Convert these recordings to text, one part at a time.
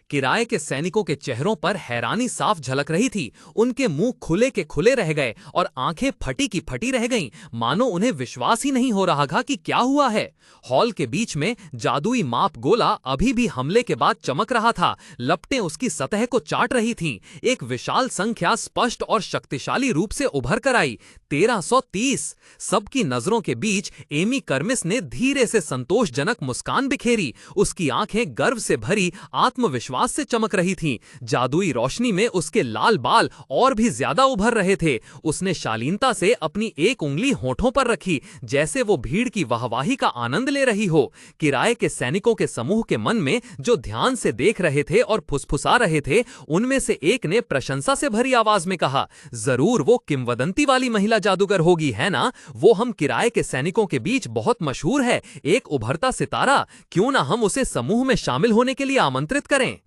किराए के सैनिकों के चेहरों पर हैरानी साफ झलक रही थी। उनके मुंह खुले के खुले रह गए और आंखें फटी की फटी रह गईं, मानो उन्हें विश्वास ही नहीं हो रहा था कि क्या हुआ है। हॉल के बीच में जादुई माप गोला अभी भी हमले के बाद चमक रहा था। लपटें उसकी सतह को चाट रही थीं। एक विशाल संख्या स्पष्ट और शक्तिशाली रूप से उभर कर आई, 1330। सबकी नजरों के बीच एमी कर्मिस ने धीरे से संतोषजनक मुस्कान बिखेरी। उसकी आंखें गर्व से भरी आत्मविश्वास से चमक रही थीं। जादुई रोशनी में उसके लाल बाल और भी ज्यादा उभर रहे थे। उसने शालीनता से अपनी एक उंगली होठों पर रखी, जैसे वो भीड़ की वाहवाही का आनंद ले रही हो। किराए के सैनिकों के समूह के मन में जो ध्यान से देख रहे थे और फुसफुसा रहे थे, उनमें से एक ने प्रशंसा से भरी आवाज में कहा, जरूर वो किंवदंती वाली महिला जादूगर होगी, है ना? वो हम किराए के सैनिकों के बीच बहुत मशहूर है, एक उभरता सितारा। क्यों ना हम उसे समूह में शामिल होने के लिए आमंत्रित करें।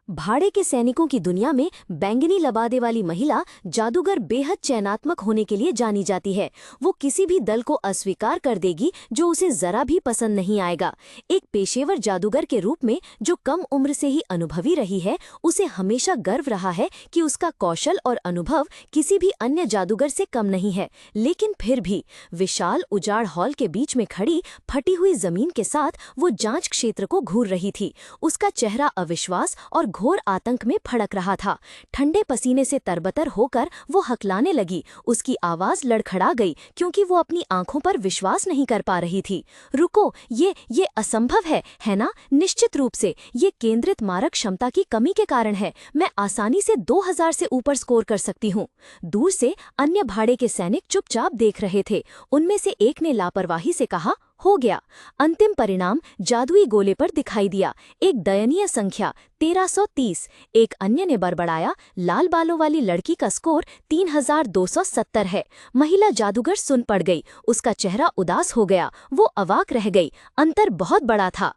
भाड़े के सैनिकों की दुनिया में बैंगनी लबादे वाली महिला जादूगर बेहद चयनात्मक होने के लिए जानी जाती है। वो किसी भी दल को अस्वीकार कर देगी जो उसे जरा भी पसंद नहीं आएगा। एक पेशेवर जादूगर के रूप में जो कम उम्र से ही अनुभवी रही है, उसे हमेशा गर्व रहा है कि उसका कौशल और अनुभव किसी भी अन्य जादूगर से कम नहीं है। लेकिन फिर भी विशाल उजाड़ हॉल के बीच में खड़ी फटी हुई जमीन के साथ वो जांच क्षेत्र को घूर रही थी। उसका चेहरा अविश्वास और घोर आतंक में फड़क रहा था। ठंडे पसीने से तरबतर होकर वो हकलाने लगी। उसकी आवाज लड़खड़ा गई क्योंकि वो अपनी आंखों पर विश्वास नहीं कर पा रही थी। रुको, ये असंभव है ना? निश्चित रूप से ये केंद्रित मारक क्षमता की कमी के कारण है। मैं आसानी से 2000 से ऊपर स्कोर कर सकती हूँ। दूर से अन्य भाड़े के सैनिक चुपचाप देख रहे थे। उनमें से एक ने लापरवाही से कहा, हो गया। अंतिम परिणाम जादुई गोले पर दिखाई दिया, एक दयनीय संख्या 1330। एक अन्य ने बड़बड़ाया, लाल बालों वाली लड़की का स्कोर 3270 है। महिला जादूगर सुन पड़ गई। उसका चेहरा उदास हो गया। वो अवाक रह गई। अंतर बहुत बड़ा था।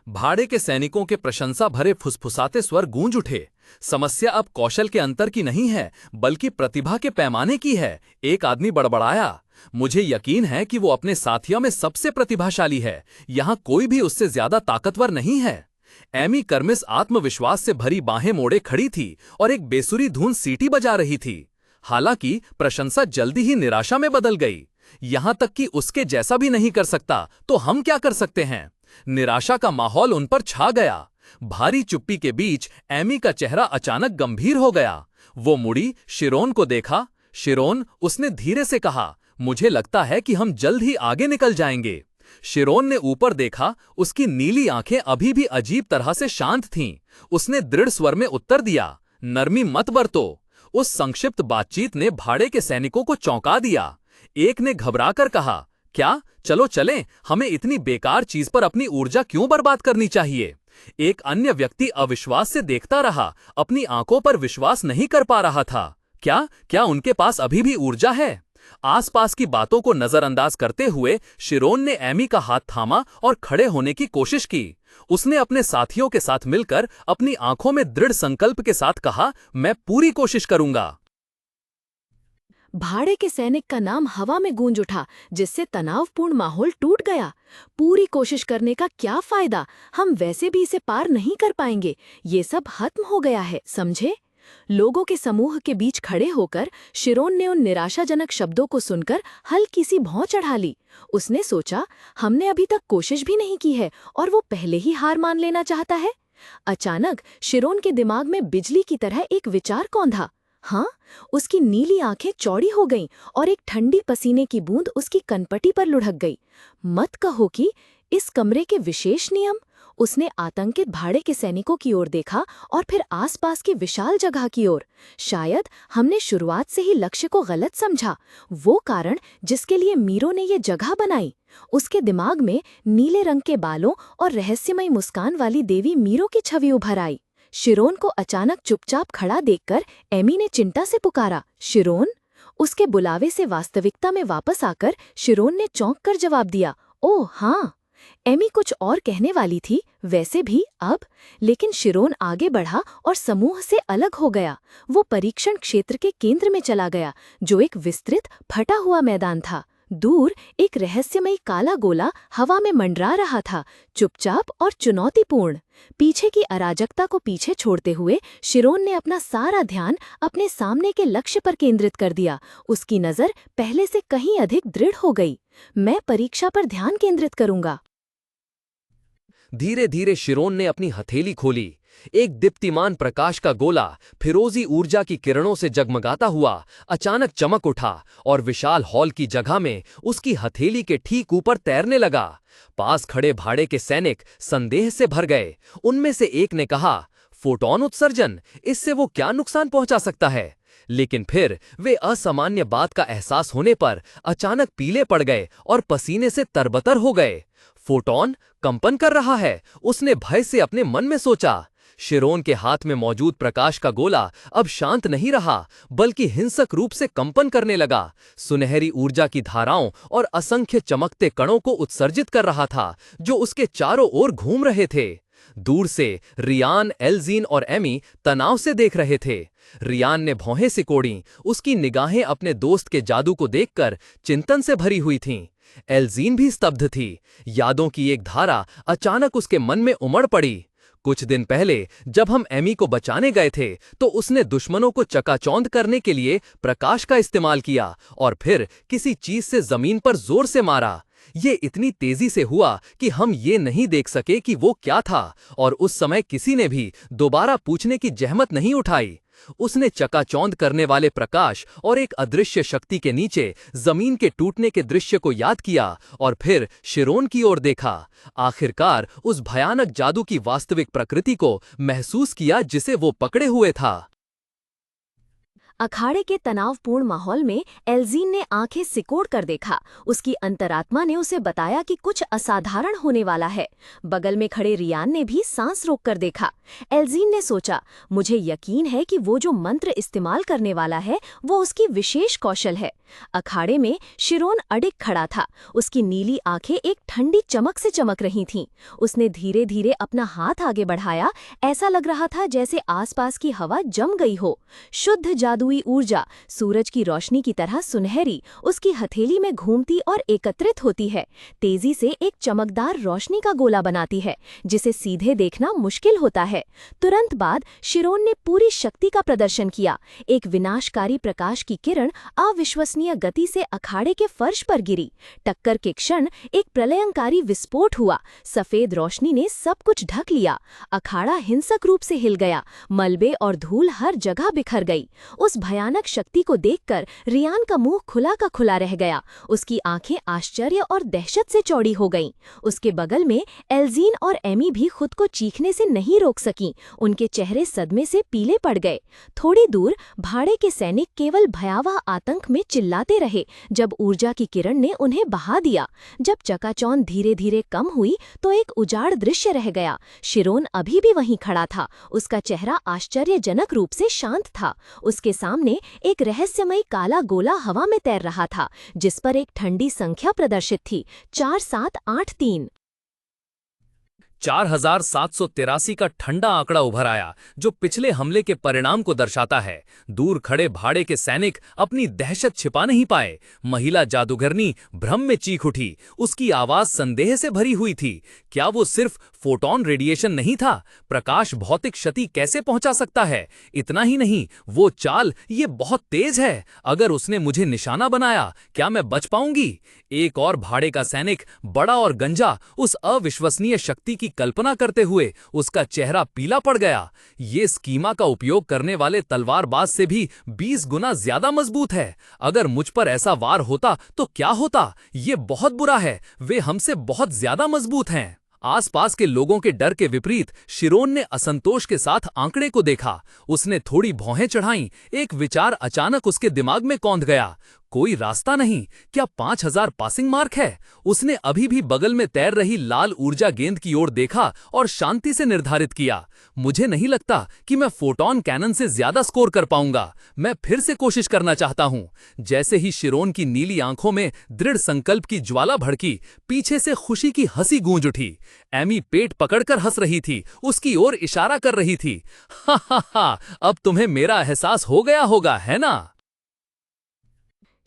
भाड़े के सैनिकों के प्रशंसा भरे फुसफुसाते स्वर गूंज उठे। समस्या अब कौशल के अंतर की नहीं है, बल्कि प्रतिभा के पैमाने की है। एक आदमी बड़बड़ाया, मुझे यकीन है कि वो अपने साथियों में सबसे प्रतिभाशाली है। यहां कोई भी उससे ज्यादा ताकतवर नहीं है। एमी कर्मिस आत्मविश्वास से भरी बाहें मोड़े खड़ी थी और एक बेसुरी धुन सीटी बजा रही थी। हालांकि प्रशंसा जल्दी ही निराशा में बदल गई। यहां तक कि उसके जैसा भी नहीं कर सकता तो हम क्या कर सकते हैं? निराशा का माहौल उन पर छा गया। भारी चुप्पी के बीच एमी का चेहरा अचानक गंभीर हो गया। वो मुड़ी, शिरोन को देखा। शिरोन, उसने धीरे से कहा, मुझे लगता है कि हम जल्द ही आगे निकल जाएंगे। शिरोन ने ऊपर देखा। उसकी नीली आंखें अभी भी अजीब तरह से शांत थीं। उसने दृढ़ स्वर में उत्तर दिया, नरमी मत बरतो। उस संक्षिप्त बातचीत ने भाड़े के सैनिकों को चौंका दिया। एक ने घबराकर कहा, क्या? चलो चलें, हमें इतनी बेकार चीज पर अपनी ऊर्जा क्यों बर्बाद करनी चाहिए? एक अन्य व्यक्ति अविश्वास से देखता रहा, अपनी आंखों पर विश्वास नहीं कर पा रहा था। क्या उनके पास अभी भी ऊर्जा है? आसपास की बातों को नजरअंदाज करते हुए शिरोन ने एमी का हाथ थामा और खड़े होने की कोशिश की। उसने अपने साथियों के साथ मिलकर अपनी आंखों में दृढ़ संकल्प के साथ कहा, मैं पूरी कोशिश करूंगा। भाड़े के सैनिक का नाम हवा में गूंज उठा, जिससे तनावपूर्ण माहौल टूट गया। पूरी कोशिश करने का क्या फायदा? हम वैसे भी इसे पार नहीं कर पाएंगे। ये सब खत्म हो गया है, समझे? लोगों के समूह के बीच खड़े होकर शिरोन ने उन निराशाजनक शब्दों को सुनकर हल्की सी भौं चढ़ा ली। उसने सोचा, हमने अभी तक कोशिश भी नहीं की है और वो पहले ही हार मान लेना चाहता है। अचानक शिरोन के दिमाग में बिजली की तरह एक विचार कौंधा। हाँ, उसकी नीली आंखें चौड़ी हो गईं और एक ठंडी पसीने की बूंद उसकी कनपटी पर लुढ़क गई। मत कहो कि इस कमरे के विशेष नियम। उसने आतंकित भाड़े के सैनिकों की ओर देखा और फिर आसपास की विशाल जगह की ओर। शायद हमने शुरुआत से ही लक्ष्य को गलत समझा। वो कारण जिसके लिए मीरो ने ये जगह बनाई। उसके दिमाग में नीले रंग के बालों और रहस्यमयी मुस्कान वाली देवी मीरो की छवि उभर आई। शिरोन को अचानक चुपचाप खड़ा देखकर एमी ने चिंता से पुकारा, शिरोन। उसके बुलावे से वास्तविकता में वापस आकर शिरोन ने चौंक कर जवाब दिया, ओह हाँ। एमी कुछ और कहने वाली थी वैसे भी अब, लेकिन शिरोन आगे बढ़ा और समूह से अलग हो गया। वो परीक्षण क्षेत्र के केंद्र में चला गया, जो एक विस्तृत फटा हुआ मैदान था। दूर एक रहस्यमयी काला गोला हवा में मंडरा रहा था, चुपचाप और चुनौतीपूर्ण। पीछे की अराजकता को पीछे छोड़ते हुए शिरोन ने अपना सारा ध्यान अपने सामने के लक्ष्य पर केंद्रित कर दिया। उसकी नज़र पहले से कहीं अधिक दृढ़ हो गई। मैं परीक्षा पर ध्यान केंद्रित करूंगा। धीरे धीरे शिरोन ने अपनी हथेली खोली। एक दीप्तिमान प्रकाश का गोला फिरोजी ऊर्जा की किरणों से जगमगाता हुआ अचानक चमक उठा और विशाल हॉल की जगह में उसकी हथेली के ठीक ऊपर तैरने लगा। पास खड़े भाड़े के सैनिक संदेह से भर गए। उनमें से एक ने कहा, फोटोन उत्सर्जन, इससे वो क्या नुकसान पहुंचा सकता है? लेकिन फिर वे असामान्य बात का एहसास होने पर अचानक पीले पड़ गए और पसीने से तरबतर हो गए। फोटोन कंपन कर रहा है, उसने भय से अपने मन में सोचा। शिरोन के हाथ में मौजूद प्रकाश का गोला अब शांत नहीं रहा, बल्कि हिंसक रूप से कंपन करने लगा। सुनहरी ऊर्जा की धाराओं और असंख्य चमकते कणों को उत्सर्जित कर रहा था, जो उसके चारों ओर घूम रहे थे। दूर से रियान, एल्जीन और एमी तनाव से देख रहे थे। रियान ने भौहें सिकोड़ी, उसकी निगाहें अपने दोस्त के जादू को देखकर चिंतन से भरी हुई थीं। एल्जीन भी स्तब्ध थी। यादों की एक धारा अचानक उसके मन में उमड़ पड़ी। कुछ दिन पहले जब हम एमी को बचाने गए थे तो उसने दुश्मनों को चकाचौंध करने के लिए प्रकाश का इस्तेमाल किया और फिर किसी चीज से जमीन पर जोर से मारा। ये इतनी तेजी से हुआ कि हम ये नहीं देख सके कि वो क्या था, और उस समय किसी ने भी दोबारा पूछने की जहमत नहीं उठाई। उसने चकाचौंध करने वाले प्रकाश और एक अदृश्य शक्ति के नीचे जमीन के टूटने के दृश्य को याद किया और फिर शिरोन की ओर देखा। आखिरकार उस भयानक जादू की वास्तविक प्रकृति को महसूस किया जिसे वो पकड़े हुए था। अखाड़े के तनावपूर्ण माहौल में एल्जीन ने आंखें सिकोड़ कर देखा। उसकी अंतरात्मा ने उसे बताया कि कुछ असाधारण होने वाला है। बगल में खड़े रियान ने भी सांस रोककर देखा। एल्जीन ने सोचा, मुझे यकीन है कि वो जो मंत्र इस्तेमाल करने वाला है वो उसकी विशेष कौशल है। अखाड़े में शिरोन अडिग खड़ा था। उसकी नीली आंखें एक ठंडी चमक से चमक रही थीं। उसने धीरे धीरे अपना हाथ आगे बढ़ाया। ऐसा लग रहा था जैसे आसपास की हवा जम गई हो। शुद्ध जादुई ऊर्जा सूरज की रोशनी की तरह सुनहरी उसकी हथेली में घूमती और एकत्रित होती है, तेजी से एक चमकदार रोशनी का गोला बनाती है जिसे सीधे देखना मुश्किल होता है। तुरंत बाद शिरोन ने पूरी शक्ति का प्रदर्शन किया। एक विनाशकारी प्रकाश की किरण अविश्वसनीय गति से अखाड़े के फर्श पर गिरी। टक्कर के क्षण एक प्रलयंकारी विस्फोट हुआ। सफेद रोशनी ने सब कुछ ढक लिया। अखाड़ा हिंसक रूप से हिल गया। मलबे और धूल हर जगह बिखर गई। उस भयानक शक्ति को देखकर रियान का मुंह खुला का खुला रह गया। उसकी आंखें आश्चर्य और दहशत से चौड़ी हो गईं। उसके बगल में एल्जीन और एमी भी खुद को चीखने से नहीं रोक सकीं। उनके चेहरे सदमे से पीले पड़ गए। थोड़ी दूर भाड़े के सैनिक केवल भयावह आतंक में चिल्लाते रहे जब ऊर्जा की किरण ने उन्हें बहा दिया। जब चकाचौंध धीरे धीरे कम हुई तो एक उजाड़ दृश्य रह गया। शिरोन अभी भी वहीं खड़ा था। उसका चेहरा आश्चर्यजनक रूप से शांत था। उसके सामने एक रहस्यमयी काला गोला हवा में तैर रहा था, जिस पर एक ठंडी संख्या प्रदर्शित थी, 4783। 4783 का ठंडा आंकड़ा उभर आया, जो पिछले हमले के परिणाम को दर्शाता है। दूर खड़े भाड़े के सैनिक अपनी दहशत छिपा नहीं पाए। महिला जादूगरनी भ्रम में चीख उठी। उसकी आवाज संदेह से भरी हुई थी। क्या वो सिर्फ फोटोन रेडिएशन नहीं था? प्रकाश भौतिक क्षति कैसे पहुंचा सकता है? इतना ही नहीं, वो चाल ये बहुत तेज है। अगर उसने मुझे निशाना बनाया, क्या मैं बच पाऊंगी? एक और भाड़े का सैनिक, बड़ा और गंजा, उस अविश्वसनीय शक्ति की कल्पना करते हुए उसका चेहरा पीला पड़ गया। ये स्कीमा का उपयोग करने वाले तलवारबाज से भी 20 गुना ज्यादा मजबूत है। अगर मुझ पर ऐसा वार होता तो क्या होता? ये बहुत बुरा है। वे हमसे बहुत ज्यादा मजबूत हैं। आसपास के लोगों के डर के विपरीत शिरोन ने असंतोष के साथ आंकड़े को देखा। उसने थोड़ी भौहें चढ़ाईं। एक विचार अचानक उसके दिमाग में कौंध गया। कोई रास्ता नहीं? क्या 5000 पासिंग मार्क है? उसने अभी भी बगल में तैर रही लाल ऊर्जा गेंद की ओर देखा और शांति से निर्धारित किया, मुझे नहीं लगता कि मैं फोटोन कैनन से ज्यादा स्कोर कर पाऊंगा। मैं फिर से कोशिश करना चाहता हूं। जैसे ही शिरोन की नीली आंखों में दृढ़ संकल्प की ज्वाला भड़की, पीछे से खुशी की हंसी गूंज उठी। एमी पेट पकड़कर हंस रही थी, उसकी ओर इशारा कर रही थी। हा, अब तुम्हें मेरा एहसास हो गया होगा, है ना?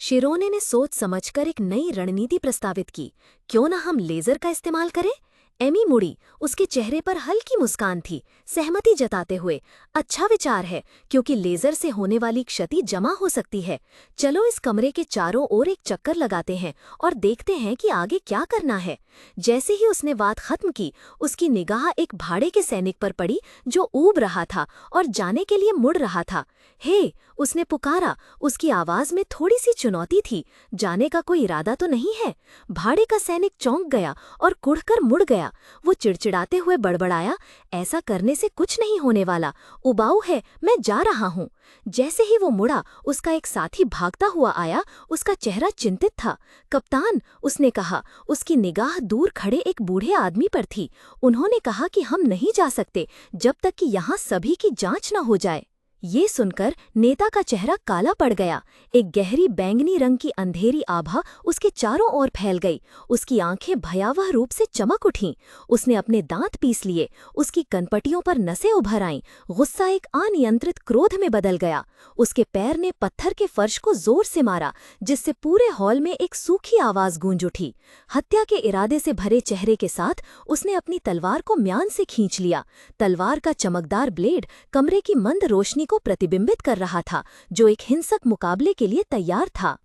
शिरोने ने सोच समझकर एक नई रणनीति प्रस्तावित की। क्यों ना हम लेजर का इस्तेमाल करें? एमी मुड़ी, उसके चेहरे पर हल्की मुस्कान थी, सहमति जताते हुए। अच्छा विचार है, क्योंकि लेजर से होने वाली क्षति जमा हो सकती है। चलो इस कमरे के चारों ओर एक चक्कर लगाते हैं और देखते हैं कि आगे क्या करना है। जैसे ही उसने बात खत्म की, उसकी निगाह एक भाड़े के सैनिक पर पड़ी जो ऊब रहा था और जाने के लिए मुड़ रहा था। हे, उसने पुकारा। उसकी आवाज में थोड़ी सी चुनौती थी। जाने का कोई इरादा तो नहीं है? भाड़े का सैनिक चौंक गया और कुढ़कर मुड़ गया। वो चिड़चिड़ाते हुए बड़बड़ाया, ऐसा करने से कुछ नहीं होने वाला। उबाऊ है, मैं जा रहा हूँ। जैसे ही वो मुड़ा, उसका एक साथी भागता हुआ आया। उसका चेहरा चिंतित था। कप्तान, उसने कहा। उसकी निगाह दूर खड़े एक बूढ़े आदमी पर थी। उन्होंने कहा कि हम नहीं जा सकते जब तक कि यहाँ सभी की जांच न हो जाए। ये सुनकर नेता का चेहरा काला पड़ गया। एक गहरी बैंगनी रंग की अंधेरी आभा उसके चारों ओर फैल गई। उसकी आंखें भयावह रूप से चमक उठीं। उसने अपने दांत पीस लिए। उसकी कनपटियों पर नसें उभर आईं। गुस्सा एक अनियंत्रित क्रोध में बदल गया। उसके पैर ने पत्थर के फर्श को जोर से मारा, जिससे पूरे हॉल में एक सूखी आवाज गूंज उठी। हत्या के इरादे से भरे चेहरे के साथ उसने अपनी तलवार को म्यान से खींच लिया। तलवार का चमकदार ब्लेड कमरे की मंद रोशनी को प्रतिबिंबित कर रहा था, जो एक हिंसक मुकाबले के लिए तैयार था।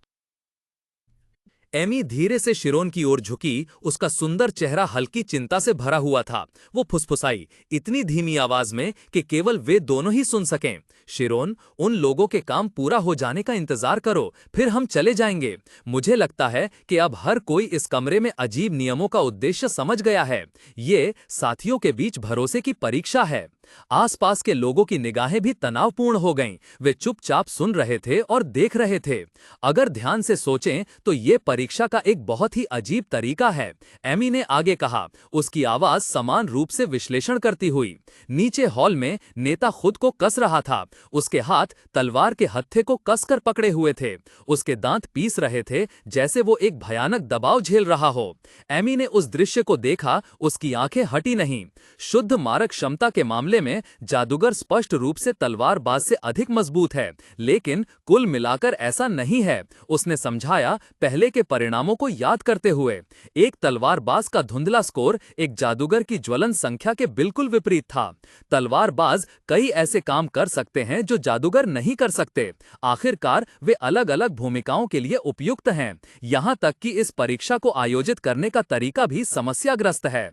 एमी धीरे से शिरोन की ओर झुकी। उसका सुंदर चेहरा हल्की चिंता से भरा हुआ था। वो फुसफुसाई, इतनी धीमी आवाज में कि केवल वे दोनों ही सुन सकें। शिरोन, उन लोगों के काम पूरा हो जाने का इंतजार करो, फिर हम चले जाएंगे। मुझे लगता है कि अब हर कोई इस कमरे में अजीब नियमों का उद्देश्य समझ गया है। ये साथियों के बीच भरोसे की परीक्षा है। आसपास के लोगों की निगाहें भी तनावपूर्ण हो गईं। वे चुपचाप सुन रहे थे और देख रहे थे। अगर ध्यान से सोचें तो ये परीक्षा का एक बहुत ही अजीब तरीका है, एमी ने आगे कहा, उसकी आवाज समान रूप से विश्लेषण करती हुई। नीचे हॉल में नेता खुद को कस रहा था। उसके हाथ तलवार के हत्थे को कसकर पकड़े हुए थे। उसके दांत पीस रहे थे, जैसे वो एक भयानक दबाव झेल रहा हो। एमी ने उस दृश्य को देखा। उसकी आंखें हटी नहीं। शुद्ध मारक क्षमता के मामले में जादूगर स्पष्ट रूप से तलवारबाज से अधिक मजबूत है, लेकिन कुल मिलाकर ऐसा नहीं है। उसने समझाया, पहले के परिणामों को याद करते हुए। एक तलवारबाज का धुंधला स्कोर एक जादूगर की ज्वलन संख्या के बिल्कुल विपरीत था। तलवारबाज कई ऐसे काम कर सकते हैं जो जादूगर नहीं कर सकते। आखिरकार वे अलग अलग भूमिकाओं के लिए उपयुक्त हैं। यहां तक कि इस परीक्षा को आयोजित करने का तरीका भी समस्याग्रस्त है।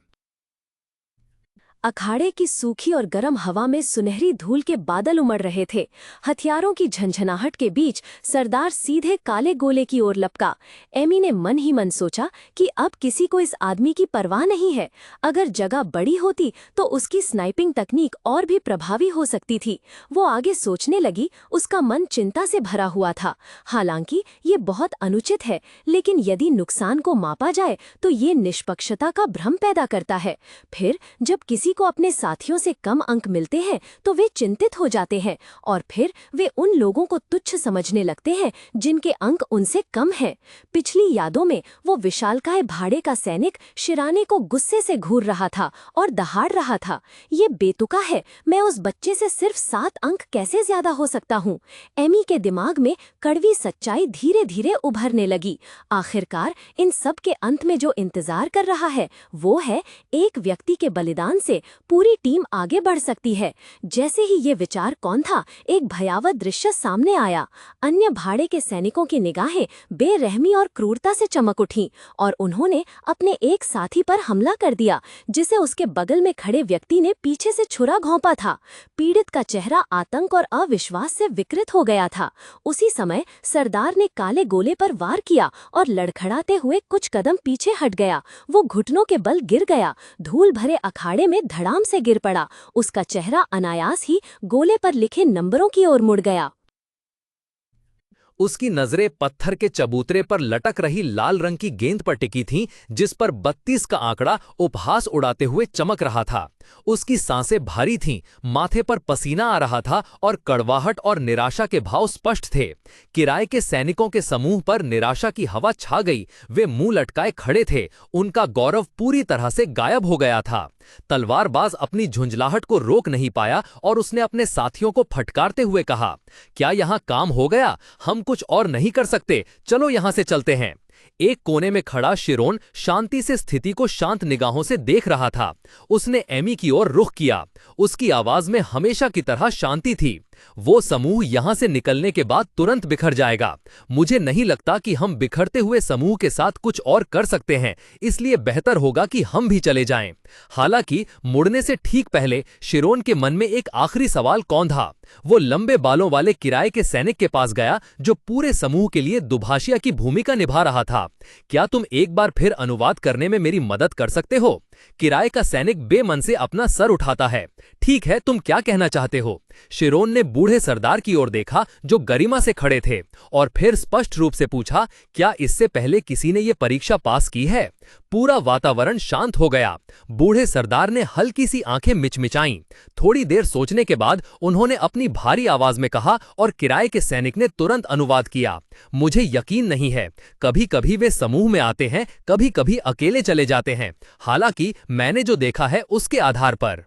अखाड़े की सूखी और गर्म हवा में सुनहरी धूल के बादल उमड़ रहे थे। हथियारों की झंझनाहट के बीच सरदार सीधे काले गोले की ओर लपका। एमी ने मन ही मन सोचा कि अब किसी को इस आदमी की परवाह नहीं है। अगर जगह बड़ी होती तो उसकी स्नाइपिंग तकनीक और भी प्रभावी हो सकती थी। वो आगे सोचने लगी। उसका मन चिंता से भरा हुआ था। हालांकि ये बहुत अनुचित है, लेकिन यदि नुकसान को मापा जाए तो ये निष्पक्षता का भ्रम पैदा करता है। फिर जब किसी को अपने साथियों से कम अंक मिलते हैं तो वे चिंतित हो जाते हैं और फिर वे उन लोगों को तुच्छ समझने लगते हैं जिनके अंक उनसे कम हैं। पिछली यादों में वो विशालकाय भाड़े का सैनिक शिराने को गुस्से से घूर रहा था और दहाड़ रहा था। ये बेतुका है, मैं उस बच्चे से सिर्फ 7 अंक कैसे ज्यादा हो सकता हूँ? एमी के दिमाग में कड़वी सच्चाई धीरे धीरे उभरने लगी। आखिरकार इन सब के अंत में जो इंतजार कर रहा है वो है, एक व्यक्ति के बलिदान से पूरी टीम आगे बढ़ सकती है। जैसे ही ये विचार कौन था, एक भयावह दृश्य सामने आया। अन्य भाड़े के सैनिकों की निगाहें बेरहमी और क्रूरता से चमक उठीं और उन्होंने अपने एक साथी पर हमला कर दिया, जिसे उसके बगल में खड़े व्यक्ति ने पीछे से छुरा घोंपा था। पीड़ित का चेहरा आतंक और अविश्वास से विकृत हो गया था। उसी समय सरदार ने काले गोले पर वार किया और लड़खड़ाते हुए कुछ कदम पीछे हट गया। वो घुटनों के बल गिर गया, धूल भरे अखाड़े में धड़ाम से गिर पड़ा। उसका चेहरा अनायास ही गोले पर लिखे नंबरों की ओर मुड़ गया। उसकी नजरें पत्थर के चबूतरे पर लटक रही लाल रंग की गेंद पर टिकी थीं, जिस पर 32 का आंकड़ा उपहास उड़ाते हुए चमक रहा था। उसकी सांसें भारी थीं, माथे पर पसीना आ रहा था और कड़वाहट और निराशा के भाव स्पष्ट थे। किराए के सैनिकों के समूह पर निराशा की हवा छा गई। वे मुंह लटकाए खड़े थे, उनका गौरव पूरी तरह से गायब हो गया था। तलवारबाज अपनी झुंझलाहट को रोक नहीं पाया और उसने अपने साथियों को फटकारते हुए कहा, क्या यहां काम हो गया? हम कुछ और नहीं कर सकते, चलो यहां से चलते हैं। एक कोने में खड़ा शिरोन शांति से स्थिति को शांत निगाहों से देख रहा था। उसने एमी की ओर रुख किया। उसकी आवाज में हमेशा की तरह शांति थी। वो समूह यहां से निकलने के बाद तुरंत बिखर जाएगा। मुझे नहीं लगता कि हम बिखरते हुए समूह के साथ कुछ और कर सकते हैं, इसलिए बेहतर होगा कि हम भी चले जाएं। हालांकि मुड़ने से ठीक पहले शिरोन के मन में एक आखिरी सवाल कौंधा। वो लंबे बालों वाले किराए के सैनिक के पास गया, जो पूरे समूह के लिए दुभाषिया की भूमिका निभा रहा था। क्या तुम एक बार फिर अनुवाद करने में मेरी मदद कर सकते हो? किराए का सैनिक बेमन से अपना सर उठाता है। ठीक है, तुम क्या कहना चाहते हो? शिरोन ने बूढ़े सरदार की ओर देखा, जो गरिमा से खड़े थे, और फिर स्पष्ट रूप से पूछा, क्या इससे पहले किसी ने यह परीक्षा पास की है? पूरा वातावरण शांत हो गया। बूढ़े सरदार ने हल्की सी आंखें मिचमिचाईं। थोड़ी देर सोचने के बाद उन्होंने अपनी भारी आवाज में कहा, और किराए के सैनिक ने तुरंत अनुवाद किया, मुझे यकीन नहीं है। कभी कभी वे समूह में आते हैं, कभी कभी अकेले चले जाते हैं। हालांकि मैंने जो देखा है उसके आधार पर।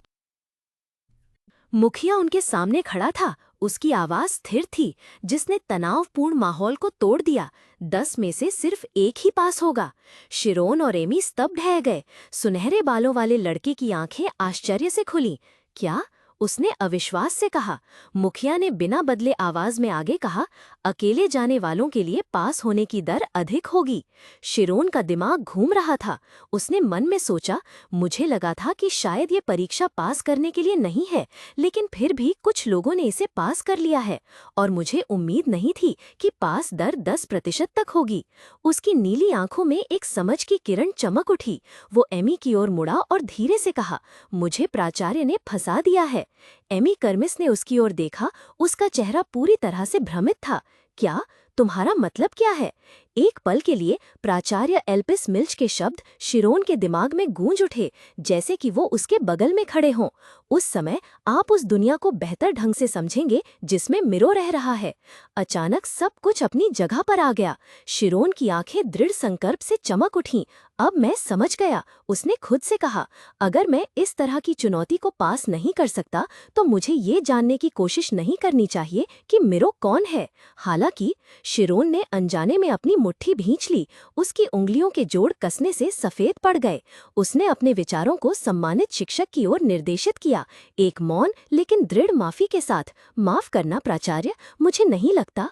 मुखिया उनके सामने खड़ा था। उसकी आवाज स्थिर थी, जिसने तनावपूर्ण माहौल को तोड़ दिया। 10 में से सिर्फ एक ही पास होगा। शिरोन और एमी स्तब्ध रह गए। सुनहरे बालों वाले लड़के की आंखें आश्चर्य से खुली। क्या? उसने अविश्वास से कहा। मुखिया ने बिना बदले आवाज में आगे कहा, अकेले जाने वालों के लिए पास होने की दर अधिक होगी। शिरोन का दिमाग घूम रहा था। उसने मन में सोचा, मुझे लगा था कि शायद ये परीक्षा पास करने के लिए नहीं है, लेकिन फिर भी कुछ लोगों ने इसे पास कर लिया है, और मुझे उम्मीद नहीं थी कि पास दर 10% तक होगी। उसकी नीली आंखों में एक समझ की किरण चमक उठी। वो एमी की ओर मुड़ा और धीरे से कहा, मुझे प्राचार्य ने फंसा दिया है। एमी कर्मिस ने उसकी ओर देखा। उसका चेहरा पूरी तरह से भ्रमित था। क्या? तुम्हारा मतलब क्या है? एक पल के लिए प्राचार्य एल्पिस मिल्च के शब्द शिरोन के दिमाग में गूंज उठे, जैसे कि वो उसके बगल में खड़े हों। उस समय आप उस दुनिया को बेहतर ढंग से समझेंगे जिसमें मिरो रह रहा है। अचानक सब कुछ अपनी जगह पर आ गया। शिरोन की आंखें दृढ़ संकल्प से चमक उठीं। अब मैं समझ गया, उसने खुद से कहा। अगर मैं इस तरह की चुनौती को पास नहीं कर सकता, तो मुझे ये जानने की कोशिश नहीं करनी चाहिए कि मिरो कौन है। हालांकि शिरोन ने अनजाने में अपनी मुट्ठी भींच ली। उसकी उंगलियों के जोड़ कसने से सफेद पड़ गए। उसने अपने विचारों को सम्मानित शिक्षक की ओर निर्देशित किया, एक मौन लेकिन दृढ़ माफी के साथ। माफ करना प्राचार्य, मुझे नहीं लगता।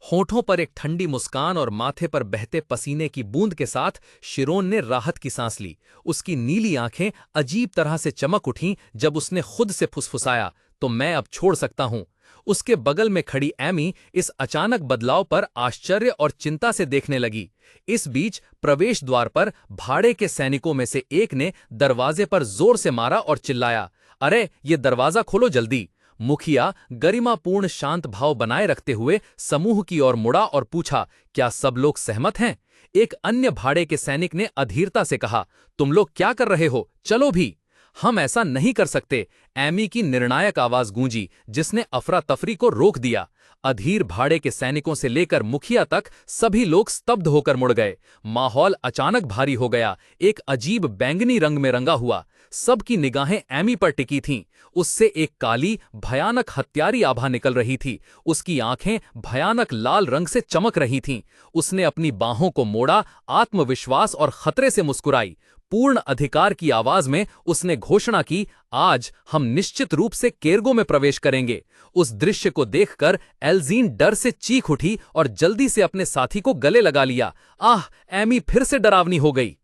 होठों पर एक ठंडी मुस्कान और माथे पर बहते पसीने की बूंद के साथ शिरोन ने राहत की सांस ली। उसकी नीली आंखें अजीब तरह से चमक उठीं जब उसने खुद से फुसफुसाया, तो मैं अब छोड़ सकता हूं। उसके बगल में खड़ी एमी इस अचानक बदलाव पर आश्चर्य और चिंता से देखने लगी। इस बीच प्रवेश द्वार पर भाड़े के सैनिकों में से एक ने दरवाजे पर जोर से मारा और चिल्लाया, अरे ये दरवाजा खोलो जल्दी। मुखिया गरिमापूर्ण शांत भाव बनाए रखते हुए समूह की ओर मुड़ा और पूछा, क्या सब लोग सहमत हैं? एक अन्य भाड़े के सैनिक ने अधीरता से कहा, तुम लोग क्या कर रहे हो? चलो भी। हम ऐसा नहीं कर सकते। एमी की निर्णायक आवाज गूंजी, जिसने अफरा तफरी को रोक दिया। अधीर भाड़े के सैनिकों से लेकर मुखिया तक सभी लोग स्तब्ध होकर मुड़ गए। माहौल अचानक भारी हो गया, एक अजीब बैंगनी रंग में रंगा हुआ। सबकी निगाहें एमी पर टिकी थीं। उससे एक काली भयानक हत्यारी आभा निकल रही थी। उसकी आंखें भयानक लाल रंग से चमक रही थीं। उसने अपनी बाहों को मोड़ा, आत्मविश्वास और खतरे से मुस्कुराई। पूर्ण अधिकार की आवाज में उसने घोषणा की, आज हम निश्चित रूप से केर्गो में प्रवेश करेंगे। उस दृश्य को देखकर एल्जीन डर से चीख उठी और जल्दी से अपने साथी को गले लगा लिया। आह, एमी फिर से डरावनी हो गई।